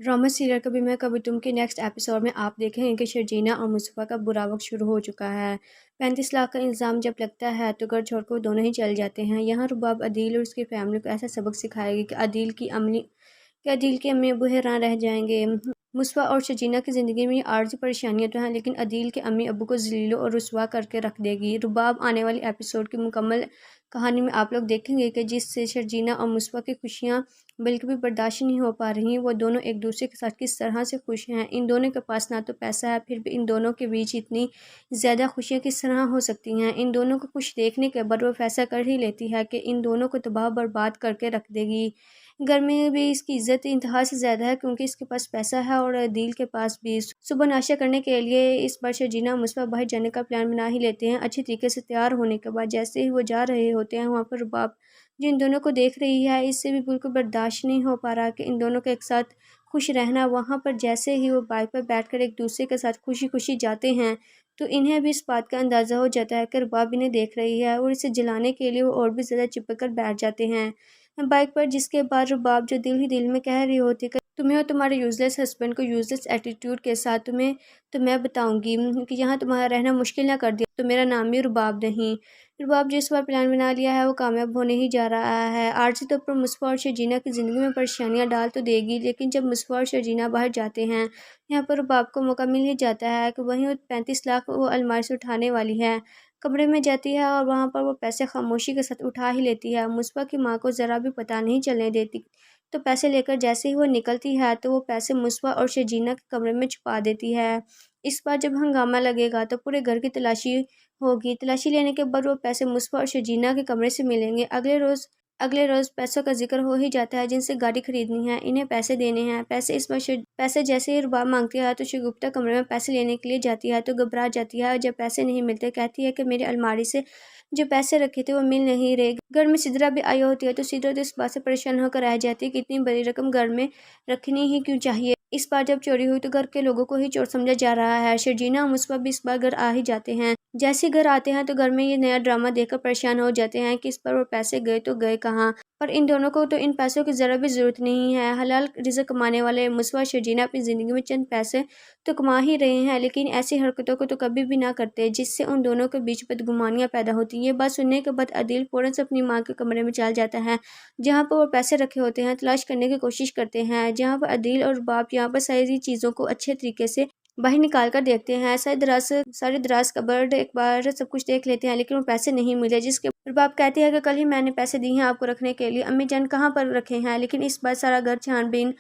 Drama serial कभी मैं कभी तुम के नेक्स्ट एपिसोड में आप देखेंगे कि शर्जीना और मुस्तफ़ा का बुरा वक्त शुरू हो चुका है। 35 लाख का इल्ज़ाम जब लगता है तो घर छोड़कर वो दोनों ही चल जाते हैं। यहाँ रुबाब अदील और उसकी फैमिली को ऐसा सबक सिखाएगी कि अदील के अम्मी अबू हैरान रह जाएंगे। मुस्तफ़ा और शर्जीना की ज़िंदगी में आर्जी परेशानियां तो हैं, लेकिन अदील के अम्मी अबू को ज़लील और रुसवा करके रख देगी। रुबाब आने वाली एपिसोड की मुकम्मल कहानी में आप लोग देखेंगे कि जिससे शर्जीना और मुस्तफ़ा की खुशियाँ बिल्कुल भी बर्दाश्त नहीं हो पा रही। वो दोनों एक दूसरे के साथ किस तरह से खुश हैं। इन दोनों के पास ना तो पैसा है, फिर भी इन दोनों के बीच इतनी ज़्यादा खुशियाँ किस तरह हो सकती हैं। इन दोनों को कुछ देखने के बाद वो फैसला कर ही लेती है कि इन दोनों को तबाह बर्बाद करके रख देगी। घर में भी इसकी इज़्ज़त इंतहा से ज़्यादा है क्योंकि इसके पास पैसा है और दिल के पास भी। सुबह नाश्ता करने के लिए इस बार शर्जीना मुस्तफ़ा बाहर जाने का प्लान बना ही लेते हैं। अच्छी तरीके से तैयार होने के बाद जैसे ही वो जा रहे होते हैं, वहाँ पर रुबाब जो इन दोनों को देख रही है, इससे भी बिल्कुल बर्दाश्त नहीं हो पा रहा कि इन दोनों के एक साथ खुश रहना। वहाँ पर जैसे ही वो बाइक पर बैठकर एक दूसरे के साथ खुशी खुशी जाते हैं, तो इन्हें भी इस बात का अंदाज़ा हो जाता है कि रुबाब इन्हें देख रही है और इसे जलाने के लिए वो और भी ज़्यादा चिपक कर बैठ जाते हैं बाइक पर। जिसके बाद रुबाब जो दिल ही दिल में कह रही होती है कि तुम्हें और तुम्हारे यूज़लेस हस्बैंड को यूज़लेस एटीट्यूड के साथ तो मैं बताऊंगी कि यहाँ तुम्हारा रहना मुश्किल ना कर दिया तो मेरा नाम भी रुबाब नहीं। रुबाब जिस बार प्लान बना लिया है वो कामयाब होने ही जा रहा है। आर्जी तौर पर मुस्तफ़ा और शर्जीना की ज़िंदगी में परेशानियाँ डाल तो देगी, लेकिन जब मुस्तफ़ा और शर्जीना बाहर जाते हैं, यहाँ पर रुबाब को मौका मिल ही जाता है कि वहीं 35 लाख वो अलमारी से उठाने वाली है। कमरे में जाती है और वहाँ पर वो पैसे खामोशी के साथ उठा ही लेती है। मुस्तफ़ा की माँ को ज़रा भी पता नहीं चलने देती, तो पैसे लेकर जैसे ही वो निकलती है तो वो पैसे मुस्तफ़ा और शर्जीना के कमरे में छुपा देती है। इस बार जब हंगामा लगेगा तो पूरे घर की तलाशी होगी। तलाशी लेने के बाद वो पैसे मुस्तफ़ा और शर्जीना के कमरे से मिलेंगे। अगले रोज़ पैसों का जिक्र हो ही जाता है जिनसे गाड़ी खरीदनी है, इन्हें पैसे देने हैं। पैसे जैसे ही रुबाब मांगती है तो शगुफ्ता कमरे में पैसे लेने के लिए जाती है तो घबरा जाती है। और जब पैसे नहीं मिलते कहती है कि मेरी अलमारी से जो पैसे रखे थे वो मिल नहीं रहे। घर में सिदरा भी आई होती है तो सिदरा तो इस बात से परेशान होकर रह जाती है कि इतनी बड़ी रकम घर में रखनी ही क्यों चाहिए। इस बार जब चोरी हुई तो घर के लोगों को ही चोर समझा जा रहा है। शर्जीना और मुस्तफ़ा भी इस बार घर आ ही जाते हैं। जैसे घर आते हैं तो घर में ये नया ड्रामा देखकर परेशान हो जाते हैं कि इस पर वो पैसे गए तो गए कहाँ। पर इन दोनों को तो इन पैसों की ज़रा भी ज़रूरत नहीं है। हलाल रिज़्क कमाने वाले मुस्तफ़ा और शर्जीना अपनी ज़िंदगी में चंद पैसे तो कमा ही रहे हैं, लेकिन ऐसी हरकतों को तो कभी भी ना करते जिससे उन दोनों के बीच बदगुमानियाँ पैदा होती। ये बात सुनने के बाद अदील फ़ौरन से अपनी माँ के कमरे में चल जाता है जहाँ पर वो पैसे रखे होते हैं। तलाश करने की कोशिश करते हैं जहाँ पर अदील और बाप यहाँ पर सारी चीज़ों को अच्छे तरीके से बाहर निकाल कर देखते हैं। सारे दराज कबर्ड एक बार सब कुछ देख लेते हैं, लेकिन वो पैसे नहीं मिले। जिसके बाप कहते हैं कि कल ही मैंने पैसे दिए हैं आपको रखने के लिए, अम्मी जान कहाँ पर रखे हैं। लेकिन इस बार सारा घर छानबीन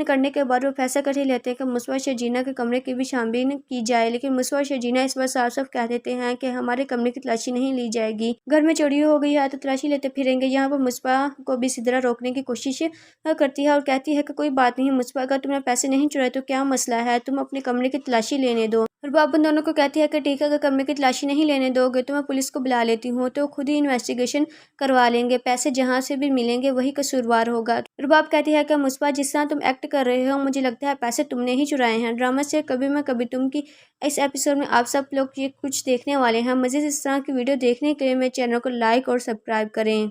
करने के बाद वो फैसला कर ही लेते हैं कि मुस्तफ़ा शर्जीना के कमरे की भी छानबीन की जाए। लेकिन मुस्तफ़ा शर्जीना इस बार साफ साफ कह देते हैं कि हमारे कमरे की तलाशी नहीं ली जाएगी। घर में चोरी हो गई है तो तलाशी लेते फिरेंगे। यहाँ पर मुस्तफ़ा को भी सिदरा रोकने की कोशिश करती है और कहती है कि कोई बात नहीं मुस्तफ़ा, अगर तुमने पैसे नहीं चुराए तो क्या मसला है, तुम अपने कमरे की तलाशी लेने दो। और बाबू दोनों को कहती है कि ठीक है, अगर कमरे की तलाशी नहीं लेने दोगे तो मैं पुलिस को बुला लेती हूँ, तो खुद ही इन्वेस्टिगेशन करवा लेंगे, पैसे जहाँ से भी मिलेंगे वही कसूरवार होगा। रुबाब कहती है कि मुस्तफ़ा जिस तरह तुम एक्ट कर रहे हो मुझे लगता है पैसे तुमने ही चुराए हैं। ड्रामा से कभी मैं कभी तुम की इस एपिसोड में आप सब लोग ये कुछ देखने वाले हैं। मज़ीद इस तरह की वीडियो देखने के लिए मेरे चैनल को लाइक और सब्सक्राइब करें।